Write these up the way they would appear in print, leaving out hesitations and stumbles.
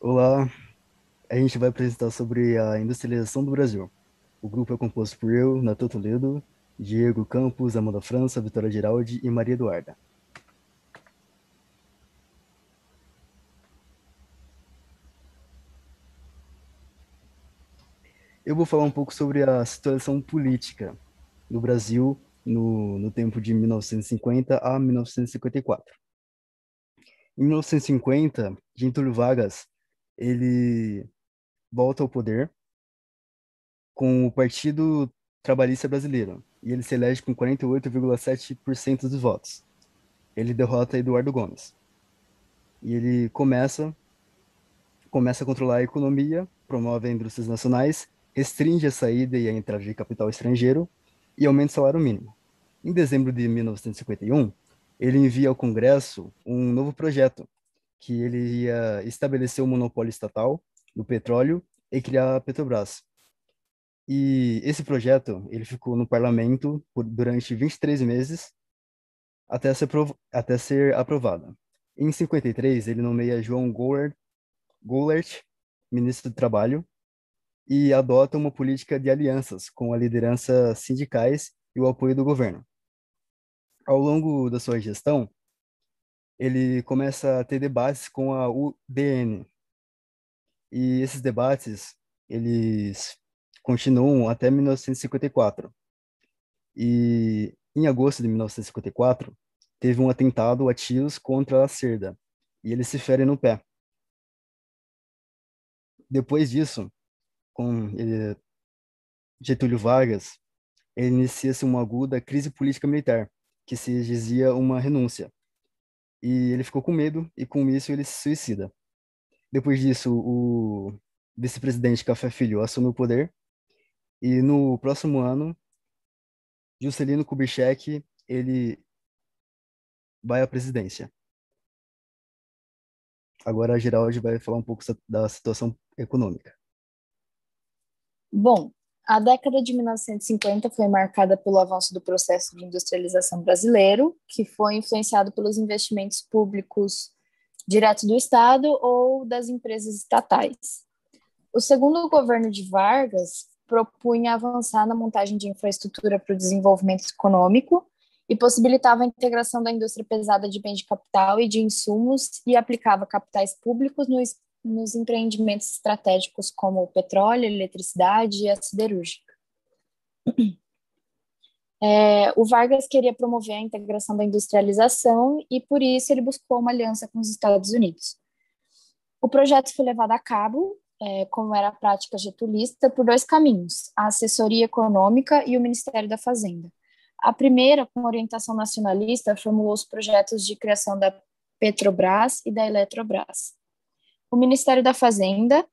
Olá, a gente vai apresentar sobre a industrialização do Brasil. O grupo é composto por eu, Natan Toledo, Diego Campos, Amanda França, Vitória Giraldi e Maria Eduarda. Eu vou falar um pouco sobre a situação política do Brasil no tempo de 1950 a 1954. Em 1950, Getúlio Vargas, ele volta ao poder com o Partido Trabalhista Brasileiro e ele se elege com 48,7% dos votos. Ele derrota Eduardo Gomes. E ele começa a controlar a economia, promove indústrias nacionais, restringe a saída e a entrada de capital estrangeiro e aumenta o salário mínimo. Em dezembro de 1951, ele envia ao Congresso um novo projeto, que ele ia estabelecer um monopólio estatal do petróleo e criar a Petrobras. E esse projeto, ele ficou no parlamento durante 23 meses até ser aprovado. Em 53, ele nomeia João Goulart, ministro do Trabalho, e adota uma política de alianças com a liderança sindicais e o apoio do governo. Ao longo da sua gestão, ele começa a ter debates com a UDN, e esses debates, eles continuam até 1954. E em agosto de 1954, teve um atentado a tiros contra Lacerda, e ele se fere no pé. Depois disso, com Getúlio Vargas, inicia-se uma aguda crise política militar, que se exigia uma renúncia. E ele ficou com medo e com isso ele se suicida. Depois disso, o vice-presidente Café Filho assume o poder e no próximo ano, Juscelino Kubitschek, ele vai à presidência. Agora a Geraldi vai falar um pouco da situação econômica. Bom, a década de 1950 foi marcada pelo avanço do processo de industrialização brasileiro, que foi influenciado pelos investimentos públicos direto do Estado ou das empresas estatais. O segundo governo de Vargas propunha avançar na montagem de infraestrutura para o desenvolvimento econômico e possibilitava a integração da indústria pesada de bens de capital e de insumos e aplicava capitais públicos nos empreendimentos estratégicos como o petróleo, a eletricidade e a siderúrgica. O Vargas queria promover a integração da industrialização e, por isso, ele buscou uma aliança com os Estados Unidos. O projeto foi levado a cabo, como era a prática getulista, por dois caminhos: a assessoria econômica e o Ministério da Fazenda. A primeira, com orientação nacionalista, formulou os projetos de criação da Petrobras e da Eletrobras. O Ministério da Fazenda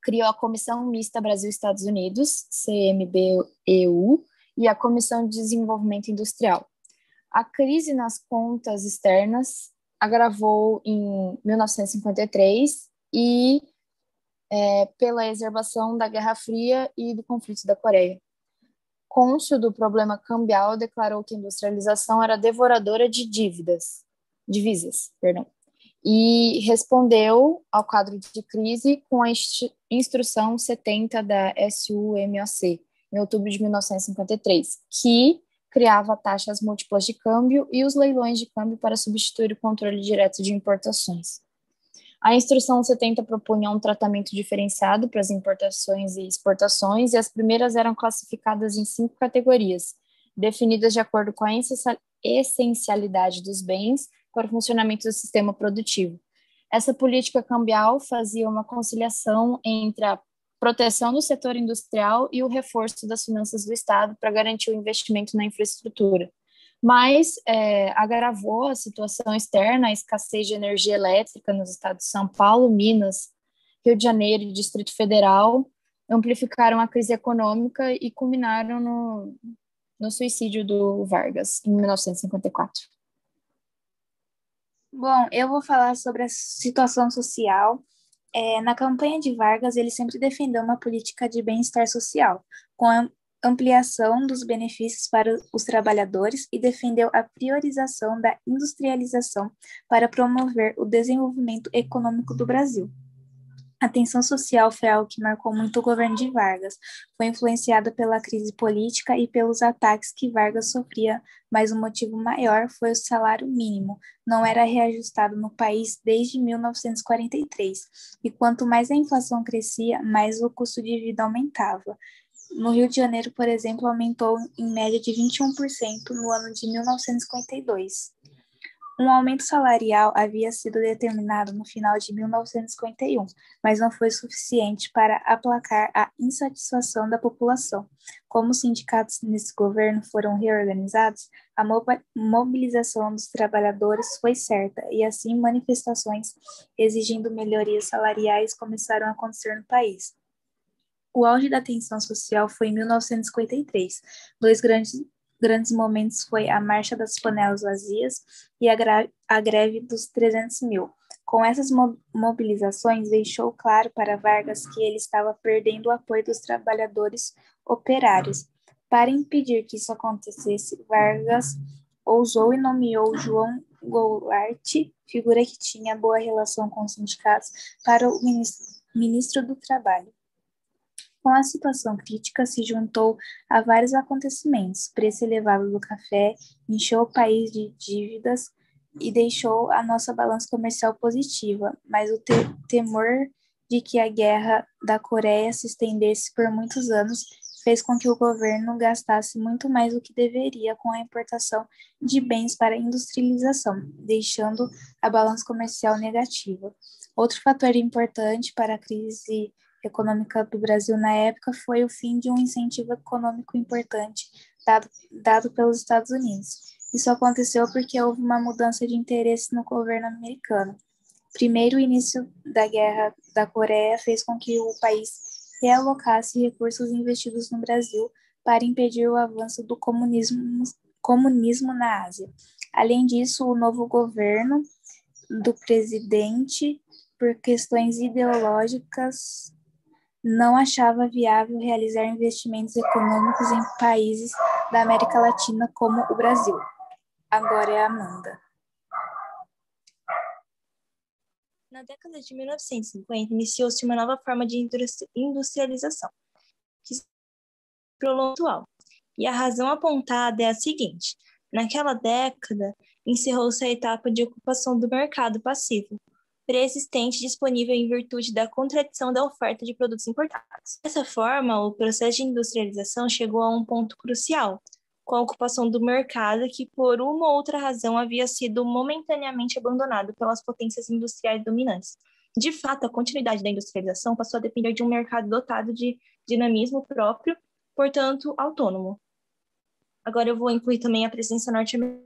criou a Comissão Mista Brasil-Estados Unidos, CMBEU, e a Comissão de Desenvolvimento Industrial. A crise nas contas externas agravou em 1953 e pela exacerbação da Guerra Fria e do conflito da Coreia. Cônscio do problema cambial declarou que a industrialização era devoradora de divisas, e respondeu ao quadro de crise com a Instrução 70 da SUMOC, em outubro de 1953, que criava taxas múltiplas de câmbio e os leilões de câmbio para substituir o controle direto de importações. A Instrução 70 propunha um tratamento diferenciado para as importações e exportações, e as primeiras eram classificadas em 5 categorias, definidas de acordo com a essencialidade dos bens para o funcionamento do sistema produtivo. Essa política cambial fazia uma conciliação entre a proteção do setor industrial e o reforço das finanças do Estado para garantir o investimento na infraestrutura. Mas agravou a situação externa, a escassez de energia elétrica nos estados de São Paulo, Minas, Rio de Janeiro e Distrito Federal, amplificaram a crise econômica e culminaram no suicídio do Vargas, em 1954. Bom, eu vou falar sobre a situação social. Na campanha de Vargas, ele sempre defendeu uma política de bem-estar social, com a ampliação dos benefícios para os trabalhadores e defendeu a priorização da industrialização para promover o desenvolvimento econômico do Brasil. A tensão social foi algo que marcou muito o governo de Vargas. Foi influenciada pela crise política e pelos ataques que Vargas sofria, mas o motivo maior foi o salário mínimo. Não era reajustado no país desde 1943. E quanto mais a inflação crescia, mais o custo de vida aumentava. No Rio de Janeiro, por exemplo, aumentou em média de 21% no ano de 1952. Um aumento salarial havia sido determinado no final de 1951, mas não foi suficiente para aplacar a insatisfação da população. Como os sindicatos nesse governo foram reorganizados, a mobilização dos trabalhadores foi certa, e assim manifestações exigindo melhorias salariais começaram a acontecer no país. O auge da tensão social foi em 1953. Dois grandes momentos foi a Marcha das Panelas Vazias e a greve dos 300 mil. Com essas mobilizações, deixou claro para Vargas que ele estava perdendo o apoio dos trabalhadores operários. Para impedir que isso acontecesse, Vargas ousou e nomeou João Goulart, figura que tinha boa relação com os sindicatos, para o ministro do Trabalho. Com a situação crítica, se juntou a vários acontecimentos. Preço elevado do café inchou o país de dívidas e deixou a nossa balança comercial positiva, mas o temor de que a guerra da Coreia se estendesse por muitos anos fez com que o governo gastasse muito mais do que deveria com a importação de bens para a industrialização, deixando a balança comercial negativa. Outro fator importante para a crise econômica do Brasil na época foi o fim de um incentivo econômico importante dado pelos Estados Unidos. Isso aconteceu porque houve uma mudança de interesse no governo americano. Primeiro, o início da Guerra da Coreia fez com que o país realocasse recursos investidos no Brasil para impedir o avanço do comunismo na Ásia. Além disso, o novo governo do presidente, por questões ideológicas, não achava viável realizar investimentos econômicos em países da América Latina como o Brasil. Agora é a Amanda. Na década de 1950, iniciou-se uma nova forma de industrialização, que se prolongou atual. E a razão apontada é a seguinte: naquela década, encerrou-se a etapa de ocupação do mercado passivo, pré-existente disponível em virtude da contradição da oferta de produtos importados. Dessa forma, o processo de industrialização chegou a um ponto crucial, com a ocupação do mercado que, por uma ou outra razão, havia sido momentaneamente abandonado pelas potências industriais dominantes. De fato, a continuidade da industrialização passou a depender de um mercado dotado de dinamismo próprio, portanto, autônomo. Agora eu vou incluir também a presença norte-americana.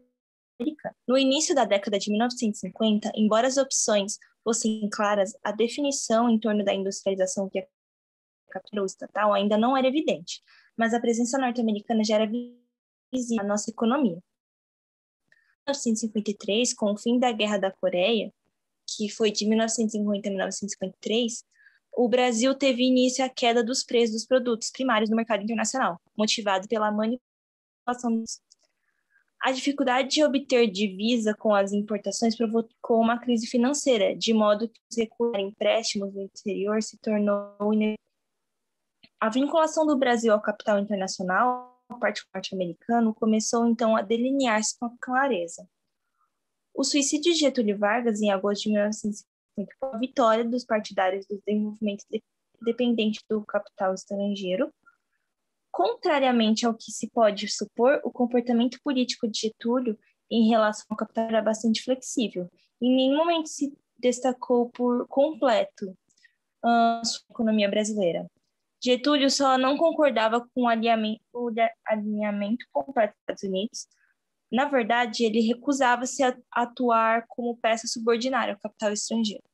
No início da década de 1950, embora as opções fossem claras, a definição em torno da industrialização que capturou estatal ainda não era evidente, mas a presença norte-americana já era visível na nossa economia. Em 1953, com o fim da Guerra da Coreia, que foi de 1950 a 1953, o Brasil teve início a queda dos preços dos produtos primários no mercado internacional, motivado pela manipulação dos. A dificuldade de obter divisa com as importações provocou uma crise financeira, de modo que os recursos para empréstimos no exterior se tornou inevitável. A vinculação do Brasil ao capital internacional, a parte norte-americano, começou então a delinear-se com clareza. O suicídio de Getúlio Vargas, em agosto de 1950, foi a vitória dos partidários do desenvolvimento dependente do capital estrangeiro. Contrariamente ao que se pode supor, o comportamento político de Getúlio em relação ao capital era bastante flexível. Em nenhum momento se destacou por completo a sua economia brasileira. Getúlio só não concordava com o alinhamento completo dos Estados Unidos. Na verdade, ele recusava-se a atuar como peça subordinária ao capital estrangeiro.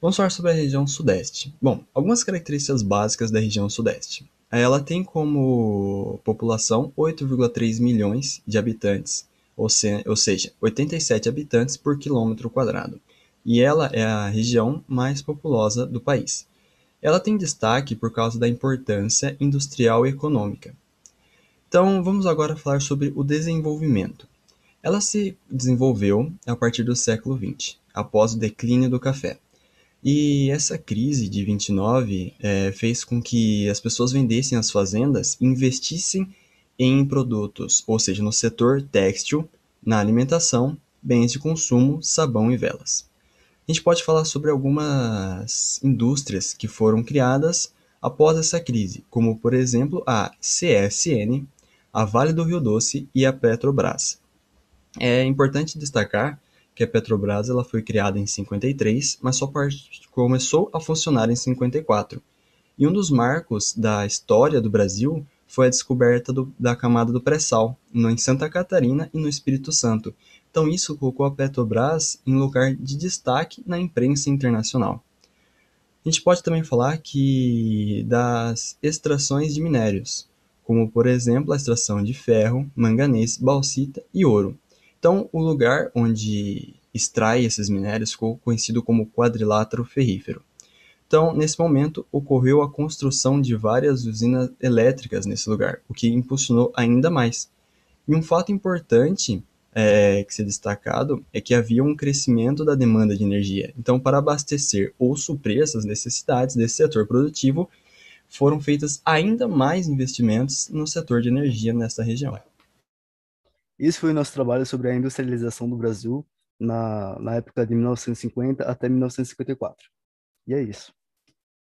Vamos falar sobre a região Sudeste. Bom, algumas características básicas da região Sudeste. Ela tem como população 8,3 milhões de habitantes, ou seja, 87 habitantes por quilômetro quadrado. E ela é a região mais populosa do país. Ela tem destaque por causa da importância industrial e econômica. Então, vamos agora falar sobre o desenvolvimento. Ela se desenvolveu a partir do século XX, após o declínio do café. E essa crise de 29 fez com que as pessoas vendessem as fazendas e investissem em produtos, ou seja, no setor têxtil, na alimentação, bens de consumo, sabão e velas. A gente pode falar sobre algumas indústrias que foram criadas após essa crise, como por exemplo a CSN, a Vale do Rio Doce e a Petrobras. É importante destacar que a Petrobras ela foi criada em 53, mas só começou a funcionar em 54. E um dos marcos da história do Brasil foi a descoberta da camada do pré-sal, em Santa Catarina e no Espírito Santo. Então isso colocou a Petrobras em lugar de destaque na imprensa internacional. A gente pode também falar que das extrações de minérios, como por exemplo a extração de ferro, manganês, bauxita e ouro. Então, o lugar onde extrai esses minérios ficou conhecido como quadrilátero ferrífero. Então, nesse momento, ocorreu a construção de várias usinas elétricas nesse lugar, o que impulsionou ainda mais. E um fato importante que ser destacado é que havia um crescimento da demanda de energia. Então, para abastecer ou suprir essas necessidades desse setor produtivo, foram feitos ainda mais investimentos no setor de energia nesta região. Isso foi o nosso trabalho sobre a industrialização do Brasil na época de 1950 até 1954. E é isso.